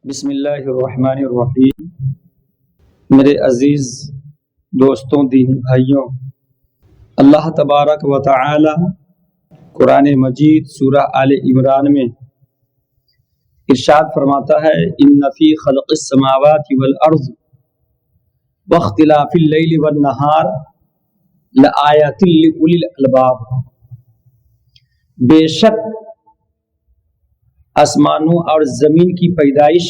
بسم اللہ الرحمن الرحیم۔ میرے عزیز دوستوں، دینی بھائیوں، اللہ تبارک و تعالی قرآن مجید سورہ آل عمران میں ارشاد فرماتا ہے، ان فی خلق السماوات والارض واختلاف اللیل والنہار لآیات لأولی الالباب۔ بے شک آسمانوں اور زمین کی پیدائش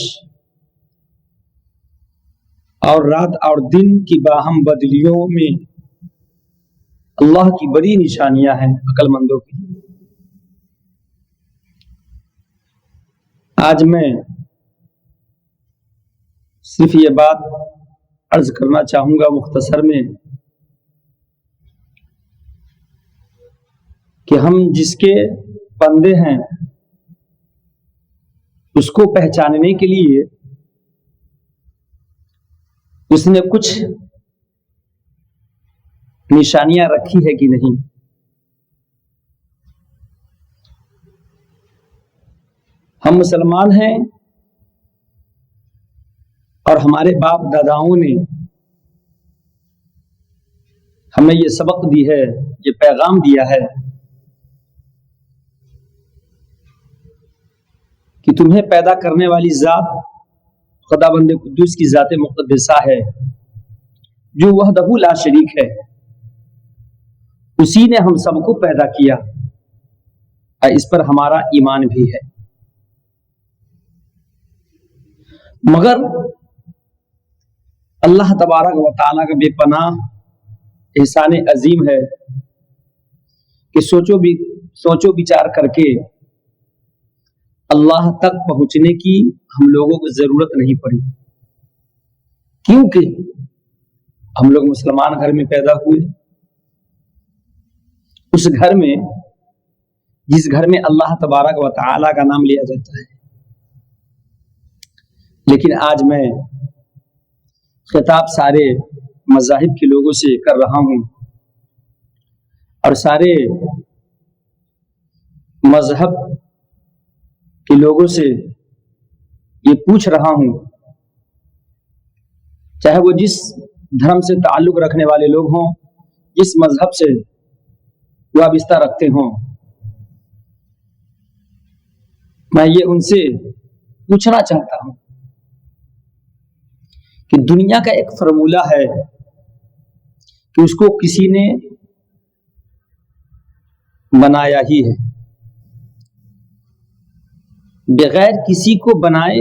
اور رات اور دن کی باہم بدلیوں میں اللہ کی بڑی نشانیاں ہیں عقل مندوں کی۔ آج میں صرف یہ بات عرض کرنا چاہوں گا مختصر میں کہ ہم جس کے بندے ہیں اس کو پہچاننے کے لیے اس نے کچھ نشانیاں رکھی ہے کہ نہیں۔ ہم مسلمان ہیں اور ہمارے باپ داداؤں نے ہمیں یہ سبق دی ہے، یہ پیغام دیا ہے کہ تمہیں پیدا کرنے والی ذات خدا بند قدوس کی ذات مقدسہ ہے جو وحدہ لا شریک ہے۔ اسی نے ہم سب کو پیدا کیا اور اس پر ہمارا ایمان بھی ہے، مگر اللہ تبارک و تعالیٰ کا بے پناہ احسان عظیم ہے کہ سوچو بچار کر کے اللہ تک پہنچنے کی ہم لوگوں کو ضرورت نہیں پڑی، کیونکہ ہم لوگ مسلمان گھر میں پیدا ہوئے۔ اس گھر میں، جس گھر میں اللہ تبارک و تعالی کا نام لیا جاتا ہے، لیکن آج میں خطاب سارے مذاہب کے لوگوں سے کر رہا ہوں اور سارے مذہب کے لوگوں سے یہ پوچھ رہا ہوں، چاہے وہ جس دھرم سے تعلق رکھنے والے لوگ ہوں، جس مذہب سے وابستہ رکھتے ہوں، میں یہ ان سے پوچھنا چاہتا ہوں کہ دنیا کا ایک فارمولہ ہے کہ اس کو کسی نے بنایا ہی ہے، بغیر کسی کو بنائے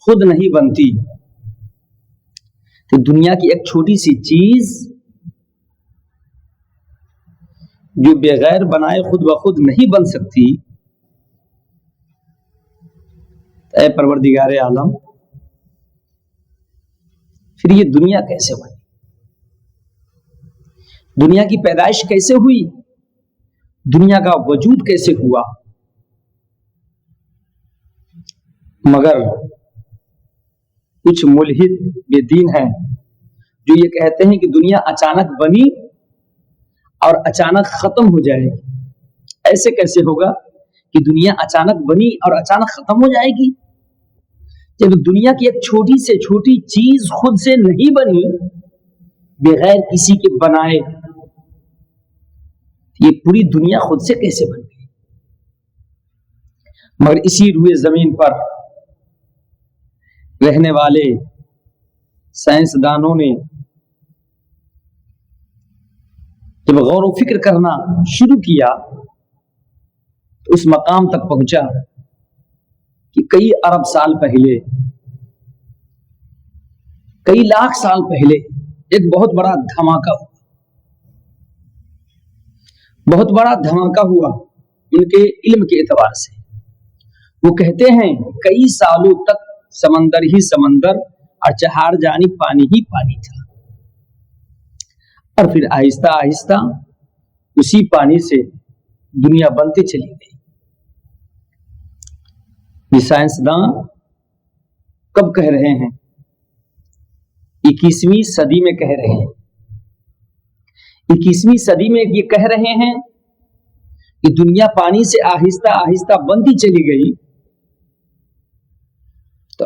خود نہیں بنتی۔ تو دنیا کی ایک چھوٹی سی چیز جو بغیر بنائے خود بخود نہیں بن سکتی، اے پروردگار عالم، پھر یہ دنیا کیسے بنی؟ دنیا کی پیدائش کیسے ہوئی؟ دنیا کا وجود کیسے ہوا؟ مگر کچھ ملحد بے دین ہیں جو یہ کہتے ہیں کہ دنیا اچانک بنی اور اچانک ختم ہو جائے گی۔ ایسے کیسے ہوگا کہ دنیا اچانک بنی اور اچانک ختم ہو جائے گی؟ جب دنیا کی ایک چھوٹی سے چھوٹی چیز خود سے نہیں بنی، بغیر کسی کے بنائے، یہ پوری دنیا خود سے کیسے بن گئی؟ مگر اسی روئے زمین پر رہنے والے سائنسدانوں نے جب غور و فکر کرنا شروع کیا تو اس مقام تک پہنچا کہ کئی ارب سال پہلے، کئی لاکھ سال پہلے ایک بہت بڑا دھماکہ ہوا، بہت بڑا دھماکہ ہوا ان کے علم کے اعتبار سے۔ وہ کہتے ہیں کئی سالوں تک سمندر ہی سمندر اور چہار جانب پانی ہی پانی تھا، اور پھر آہستہ آہستہ اسی پانی سے دنیا بنتے چلی گئی۔ یہ سائنسداں کب کہہ رہے ہیں؟ 21ویں صدی میں کہہ رہے ہیں۔ 21ویں صدی میں یہ کہہ رہے ہیں کہ دنیا پانی سے آہستہ آہستہ بنتی چلی گئی،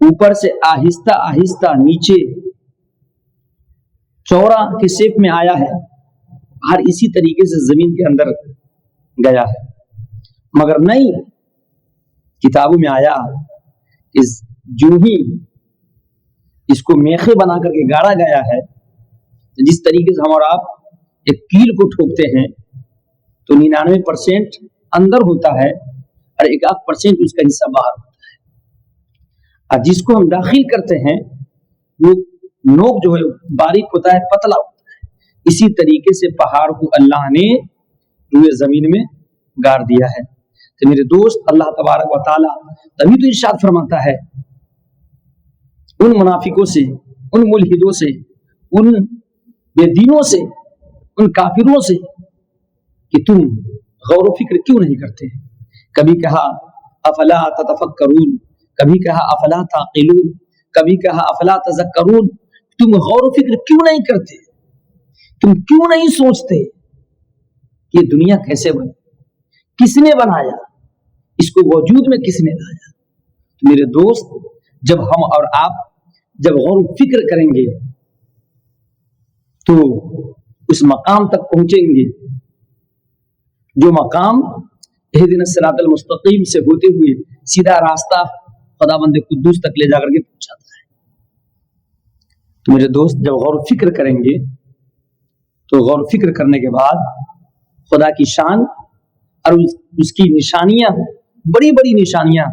اوپر سے آہستہ آہستہ نیچے چوڑا کے شیپ میں آیا ہے، ہر اسی طریقے سے زمین کے اندر گیا ہے، مگر نہیں، کتابوں میں آیا کہ جو ہی اس کو میخے بنا کر کے گاڑا گیا ہے، جس طریقے سے ہم اور آپ ایک کیل کو ٹھوکتے ہیں تو 99% اندر ہوتا ہے اور 1% اس کا حصہ باہر ہوتا ہے، اور جس کو ہم داخل کرتے ہیں وہ نوک جو ہے باریک ہوتا ہے، پتلا ہوتا ہے۔ اسی طریقے سے پہاڑ کو اللہ نے روئے زمین میں گاڑ دیا ہے۔ تو میرے دوست، اللہ تبارک و تعالی تبھی تو ارشاد فرماتا ہے ان منافقوں سے، ان ملحدوں سے، ان بے دینوں سے، ان کافروں سے کہ تم غور و فکر کیوں نہیں کرتے؟ کبھی کہا افلا تتفکرون، کبھی کہا افلا تعقلون، کبھی کہا افلا تذکرون، تم غور و فکر کیوں نہیں کرتے؟ تم کیوں نہیں سوچتے کہ یہ دنیا کیسے بنی، کس نے بنایا، اس کو وجود میں کس نے لایا؟ میرے دوست، جب ہم اور آپ جب غور و فکر کریں گے تو اس مقام تک پہنچیں گے جو مقام اہدنا الصراط المستقیم سے ہوتے ہوئے سیدھا راستہ خداوند قدوس تک لے جا کر کے پہنچاتا ہے۔ تو میرے دوست، جب غور و فکر کریں گے تو غور و فکر کرنے کے بعد خدا کی شان اور اس کی نشانیاں، بڑی بڑی نشانیاں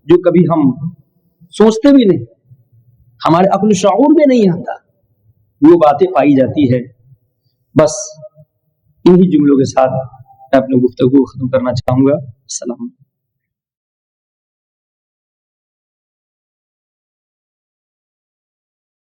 جو کبھی ہم سوچتے بھی نہیں، ہمارے عقل و شعور میں نہیں آتا، وہ باتیں پائی جاتی ہے۔ بس انہی جملوں کے ساتھ میں اپنی گفتگو ختم کرنا چاہوں گا۔ السلام علیکم۔